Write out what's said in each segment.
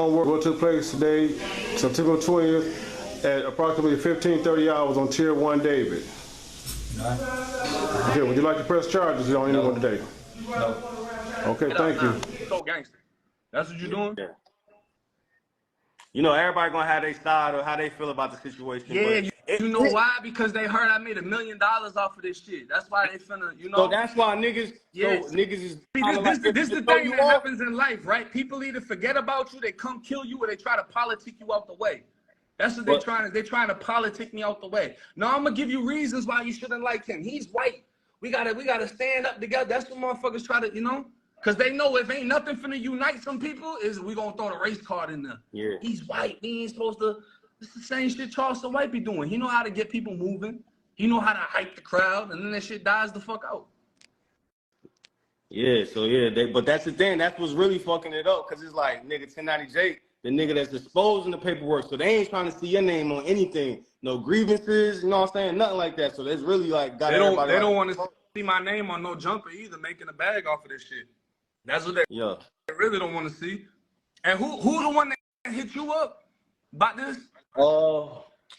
What took place today, September 20th, at approximately 15:30 hours on Tier 1 David. Okay, would you like to press charges on anyone today? No. Okay, thank you. So gangster. That's what you're doing? Yeah. You know, everybody gonna have their side or how they feel about the situation. Yeah, you know why? Because they heard I made $1 million off of this shit. That's why they finna, you know. So that's why niggas. Yes. So niggas is. This is the thing that happens in life, right? People either forget about you, they come kill you, or they try to politic you out the way. That's what they're trying to. They're trying to politic me out the way. Now I'm gonna give you reasons why you shouldn't like him. He's white. We gotta stand up together. That's what motherfuckers try to, you know. Cause they know if ain't nothing finna unite some people, is we gonna throw the race card in there. Yeah. He's white. He ain't supposed to. It's the same shit Charleston White be doing. He know how to get people moving. He know how to hype the crowd, and then that shit dies the fuck out. Yeah. So yeah, but that's the thing. That's what's really fucking it up. Cause it's like nigga 1090 Jake, the nigga that's exposing the paperwork. So they ain't trying to see your name on anything. No grievances. You know what I'm saying? Nothing like that. So that's really like got everybody. They don't want to see my name on no jumper either, making a bag off of this shit. That's what they really don't want to see. And who the one that hit you up about this?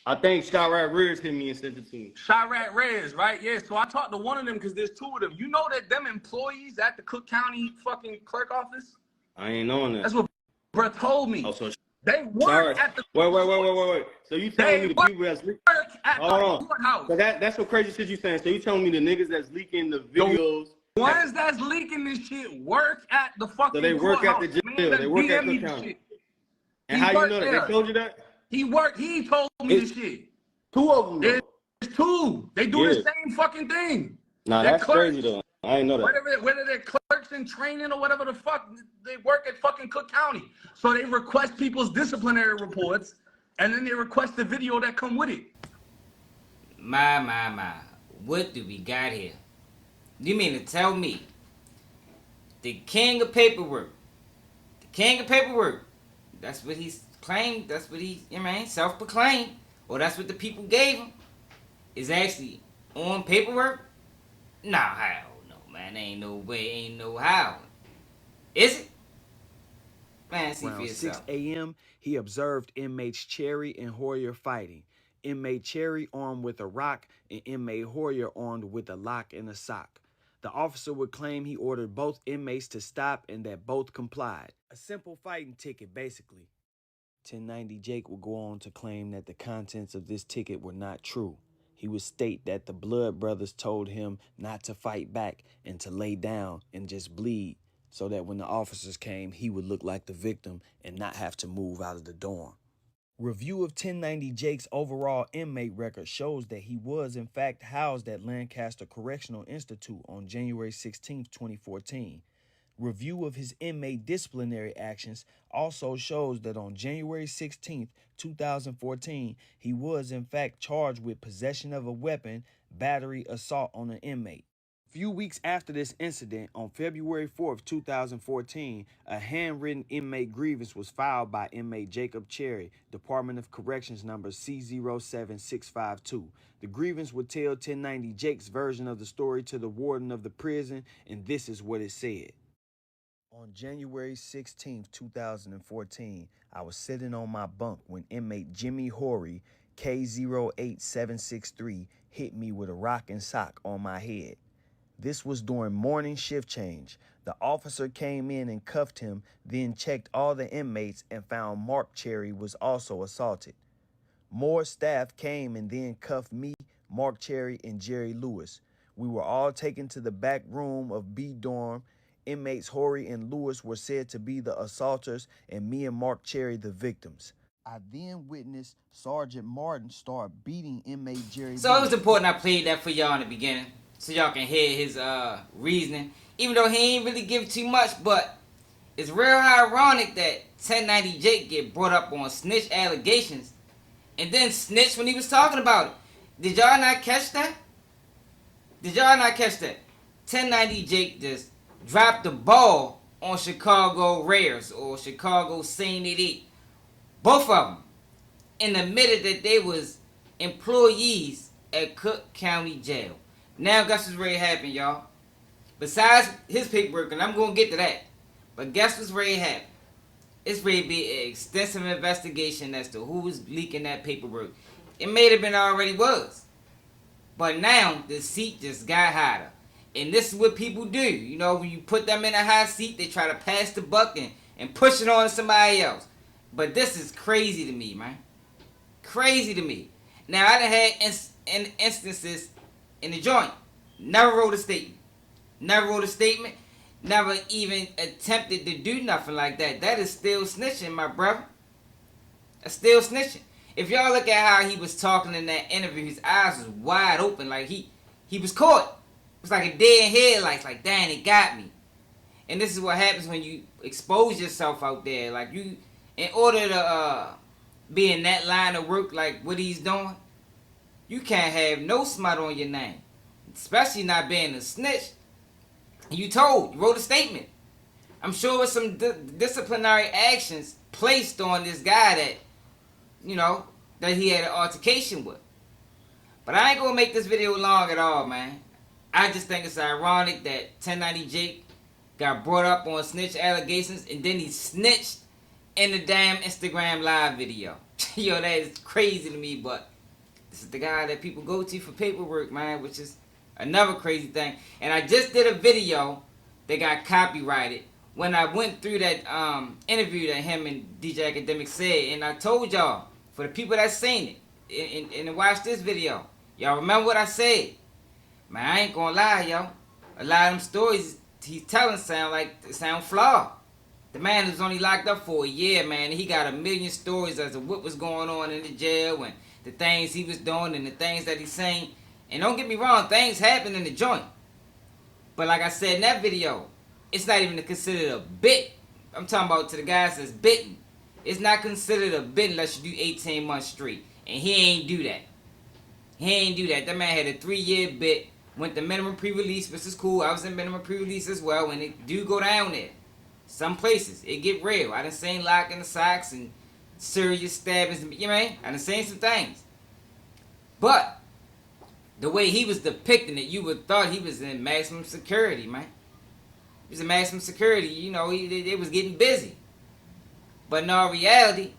I think Chirac Reyes hit me and sent it to me. Chirac Reyes, right? Yeah. So I talked to one of them because there's two of them. You know that them employees at the Cook County fucking clerk office? I ain't knowing that. That's what Brett told me. Oh, so they work at the Wait. So you telling me the people that's leaking? Hold on. So that's what crazy shit you saying. So you telling me the niggas that's leaking the videos? The ones that's leaking this shit work at the fucking So they work at the jail. They work at Cook County. And how you know that? They told you that? He told me this shit. Two of them. There's two. They do the same fucking thing. Nah, that's crazy though. I ain't know that. Whether they're clerks in training or whatever the fuck, they work at fucking Cook County. So they request people's disciplinary reports, and then they request the video that come with it. My. What do we got here? You mean to tell me the king of paperwork, that's what he's claimed, that's what he, self-proclaimed, or that's what the people gave him, is actually on paperwork? Nah, hell no, man. Ain't no way, ain't no how. Is it? Man, see for yourself. Around 6 a.m., he observed inmates Cherry and Hoyer fighting. Inmate Cherry armed with a rock and inmate Hoyer armed with a lock and a sock. The officer would claim he ordered both inmates to stop and that both complied. A simple fighting ticket, basically. 1090 Jake would go on to claim that the contents of this ticket were not true. He would state that the Blood Brothers told him not to fight back and to lay down and just bleed, so that when the officers came, he would look like the victim and not have to move out of the dorm. Review of 1090 Jake's overall inmate record shows that he was in fact housed at Lancaster Correctional Institute on January 16, 2014. Review of his inmate disciplinary actions also shows that on January 16, 2014, he was in fact charged with possession of a weapon, battery, assault on an inmate. Few weeks after this incident, on February 4th, 2014, a handwritten inmate grievance was filed by inmate Jacob Cherry, Department of Corrections number C07652. The grievance would tell 1090 Jake's version of the story to the warden of the prison, and this is what it said. On January 16, 2014, I was sitting on my bunk when inmate Jimmy Horry, K08763, hit me with a rock and sock on my head. This was during morning shift change. The officer came in and cuffed him, then checked all the inmates and found Mark Cherry was also assaulted. More staff came and then cuffed me, Mark Cherry, and Jerry Lewis. We were all taken to the back room of B dorm. Inmates Horry and Lewis were said to be the assaulters and me and Mark Cherry the victims. I then witnessed Sergeant Martin start beating inmate Jerry Lewis. So it was important I played that for y'all in the beginning, so y'all can hear his reasoning. Even though he ain't really give too much, but it's real ironic that 1090 Jake get brought up on snitch allegations and then snitch when he was talking about it. Did y'all not catch that? 1090 Jake just dropped the ball on Chicago Rares or Chicago St. Elite. Both of them. And admitted that they was employees at Cook County Jail. Now guess what's ready to happen, y'all? Besides his paperwork, and I'm going to get to that. But guess what's ready to happen? It's really be an extensive investigation as to who's leaking that paperwork. It may have been already was. But now the seat just got hotter. And this is what people do. You know, when you put them in a high seat, they try to pass the buck and push it on to somebody else. But this is crazy to me, man. Crazy to me. Now, I done had instances in the joint. Never wrote a statement. Never wrote a statement. Never even attempted to do nothing like that. That is still snitching, my brother. That's still snitching. If y'all look at how he was talking in that interview, his eyes was wide open, like he was caught. It was like a dead headlights, like, damn, it got me. And this is what happens when you expose yourself out there. Like, you, in order to be in that line of work like what he's doing, you can't have no smut on your name. Especially not being a snitch. You wrote a statement. I'm sure with some disciplinary actions placed on this guy that, you know, that he had an altercation with. But I ain't gonna make this video long at all, man. I just think it's ironic that 1090 Jake got brought up on snitch allegations and then he snitched in the damn Instagram live video. Yo, that is crazy to me, but this is the guy that people go to for paperwork, man, which is another crazy thing. And I just did a video that got copyrighted when I went through that interview that him and DJ Academic said, and I told y'all, for the people that seen it and watched this video, y'all remember what I said? Man, I ain't gonna lie, yo. A lot of them stories he's telling sound flawed. The man was only locked up for a year, man, and he got a million stories as to what was going on in the jail and the things he was doing and the things that he's saying. And don't get me wrong, things happen in the joint. But like I said in that video, it's not even considered a bit. I'm talking about to the guys that's bitten. It's not considered a bit unless you do 18 months straight. And he ain't do that. He ain't do that. That man had a 3-year bit, went to minimum pre-release, which is cool. I was in minimum pre-release as well, and it do go down there. Some places, it get real. I done seen lock in the socks and serious stabbings, you know what I mean? I done seen some things. But the way he was depicting it, you would thought he was in maximum security, man. He was in maximum security, you know, they was getting busy. But in all reality,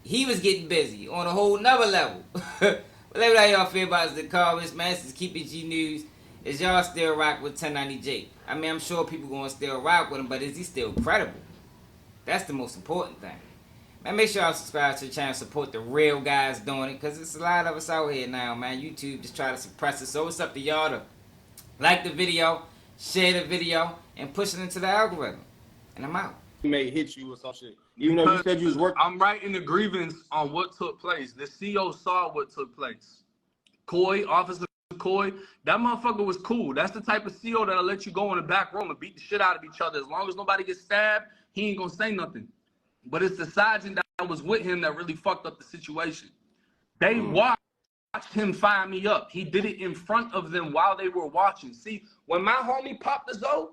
he was getting busy on a whole nother level. But let me know how y'all feel about the comments, man. This is Keep It G News. Is y'all still rock with 1090 Jake? I mean, I'm sure people gonna still rock with him, but is he still credible? That's the most important thing. Man, make sure y'all subscribe to the channel, support the real guys doing it, because there's a lot of us out here now, man. YouTube just try to suppress it. So it's up to y'all to like the video, share the video, and push it into the algorithm. And I'm out. He may hit you or some shit. Even though you said you was working. I'm writing the grievance on what took place. The CO saw what took place. Officer Coy, that motherfucker was cool. That's the type of CO that'll let you go in the back room and beat the shit out of each other. As long as nobody gets stabbed, he ain't gonna say nothing. But it's the sergeant that was with him that really fucked up the situation. They watched him fire me up. He did it in front of them while they were watching. See, when my homie popped the Zoe,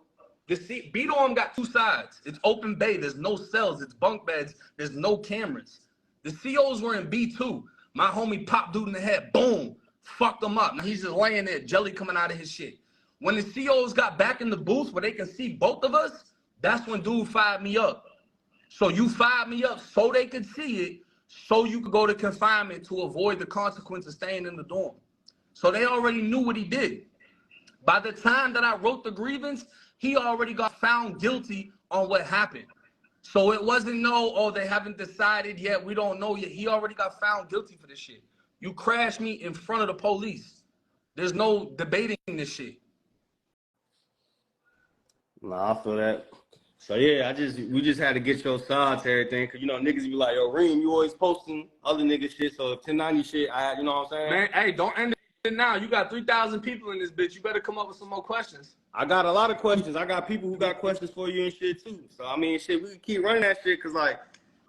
B-Dorm got 2 sides. It's open bay. There's no cells. It's bunk beds. There's no cameras. The COs were in B2. My homie popped dude in the head. Boom. Fucked him up. Now he's just laying there, jelly coming out of his shit. When the COs got back in the booth where they can see both of us, that's when dude fired me up. So you fired me up so they could see it, so you could go to confinement to avoid the consequence of staying in the dorm. So they already knew what he did. By the time that I wrote the grievance, he already got found guilty on what happened. So it wasn't no, they haven't decided yet, we don't know yet. He already got found guilty for this shit. You crashed me in front of the police. There's no debating this shit. Nah, I feel that. So yeah, we just had to get your side to everything, cause you know niggas be like, yo, Reem, you always posting other niggas shit. So if 1090 shit, you know what I'm saying? Man, hey, don't end it now. You got 3,000 people in this bitch. You better come up with some more questions. I got a lot of questions. I got people who got questions for you and shit too. So I mean, shit, we can keep running that shit, cause like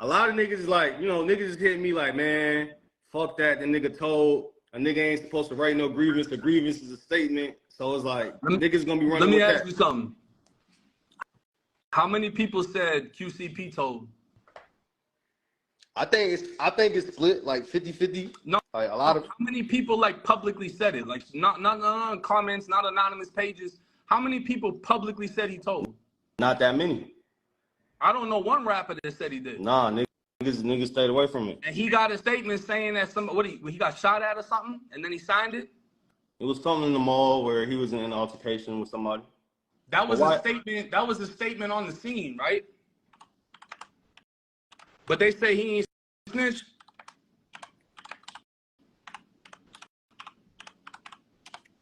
a lot of niggas is like, you know, niggas is hitting me like, man, fuck that. The nigga told a nigga ain't supposed to write no grievance. The grievance is a statement. So it's like niggas gonna be running. Let me with ask that. you something. How many people said QCP told? I think it's split like 50-50. No, like a lot of. How many people like publicly said it? Like not comments, not anonymous pages. How many people publicly said he told? Not that many. I don't know one rapper that said he did. Nah, niggas stayed away from it. And he got a statement saying that he got shot at or something, and then he signed it. It was something in the mall where he was in an altercation with somebody. That was a statement. That was a statement on the scene, right? But they say he ain't snitch.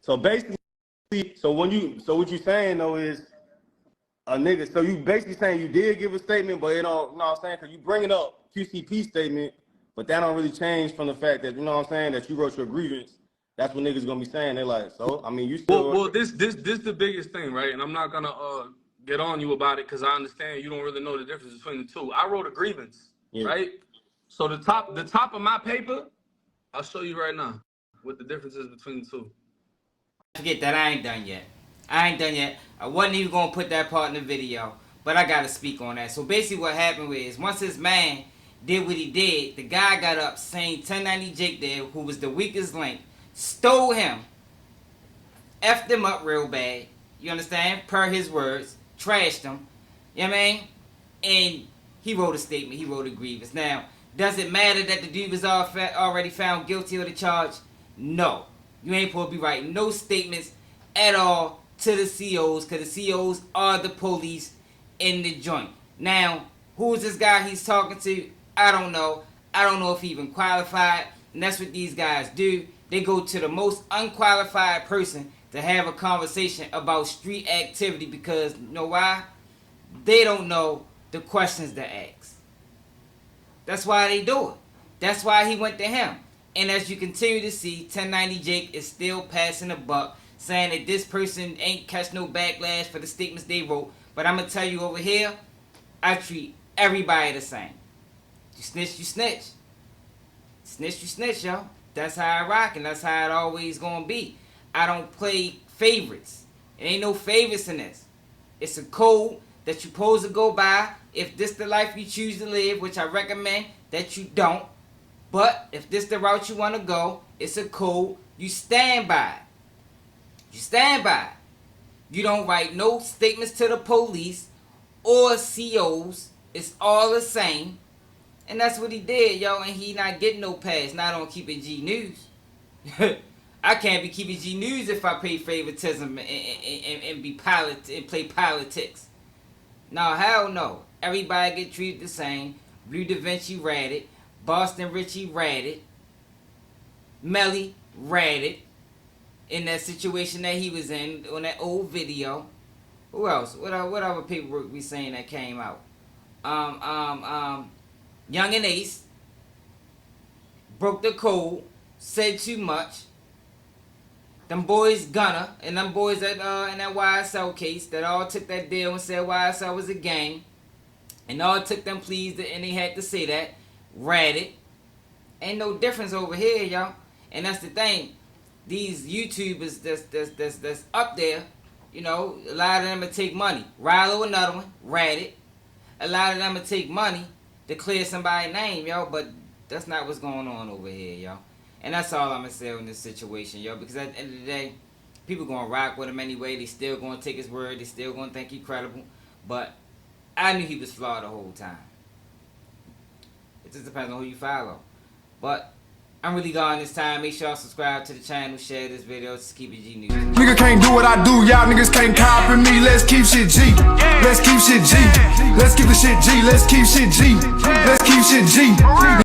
So basically, what you saying though is a nigga. So you basically saying you did give a statement, but it don't. You know what I'm saying? Because you bring it up QCP statement, but that don't really change from the fact that, you know what I'm saying, that you wrote your grievance. That's what niggas gonna be saying. They're like, so I mean, you still. Well, this the biggest thing, right? And I'm not gonna get on you about it because I understand you don't really know the difference between the two. I wrote a grievance, right? So the top of my paper, I'll show you right now what the difference is between the two. Forget that, I ain't done yet. I wasn't even gonna put that part in the video, but I gotta speak on that. So basically what happened was, once this man did what he did, the guy got up saying 1090 Jake there, who was the weakest link, stole him, effed him up real bad, you understand, per his words, trashed him, you know what I mean? And he wrote a statement, he wrote a grievance. Now, does it matter that the dude was already found guilty of the charge? No. You ain't supposed to be writing no statements at all to the COs, because the COs are the police in the joint. Now, who is this guy he's talking to? I don't know. I don't know if he even qualified, and that's what these guys do. They go to the most unqualified person to have a conversation about street activity because, you know why? They don't know the questions to ask. That's why they do it. That's why he went to him. And as you continue to see, 1090 Jake is still passing the buck, saying that this person ain't catch no backlash for the statements they wrote. But I'm going to tell you over here, I treat everybody the same. You snitch, you snitch. Snitch, you snitch, yo. That's how I rock, and that's how it always gonna be. I don't play favorites. It ain't no favorites in this. It's a code that you're supposed to go by. If this the life you choose to live, which I recommend that you don't. But if this the route you want to go, it's a code. You stand by. You stand by. You don't write no statements to the police or COs. It's all the same. And that's what he did, yo, and he not getting no pass, not on Keeping G News. I can't be Keeping G News if I pay favoritism and play politics. No, hell no. Everybody get treated the same. Blue Da Vinci ratted, Boston Richie ratted, Melly ratted in that situation that he was in on that old video. Who else? What other paperwork we saying that came out? Young and Ace broke the code, said too much. Them boys Gunner and them boys that in that YSL case that all took that deal and said YSL was a gang, and all took them pleas and they had to say that. Ratted. Ain't no difference over here, y'all. And that's the thing. These YouTubers that's up there, you know, a lot of them will take money. Rilo, another one, ratted. A lot of them will take money to clear somebody's name, yo, but that's not what's going on over here, yo. And that's all I'm going to say in this situation, yo, because at the end of the day, people going to rock with him anyway. They still going to take his word. They still going to think he's credible. But I knew he was flawed the whole time. It just depends on who you follow. But I'm really gone this time. Make sure y'all subscribe to the channel, share this video. Just keep it G News. Nigga can't do what I do, y'all niggas can't copy me. Let's keep shit G. Let's keep shit G. Let's keep the shit G. Let's keep shit G. Let's keep shit G.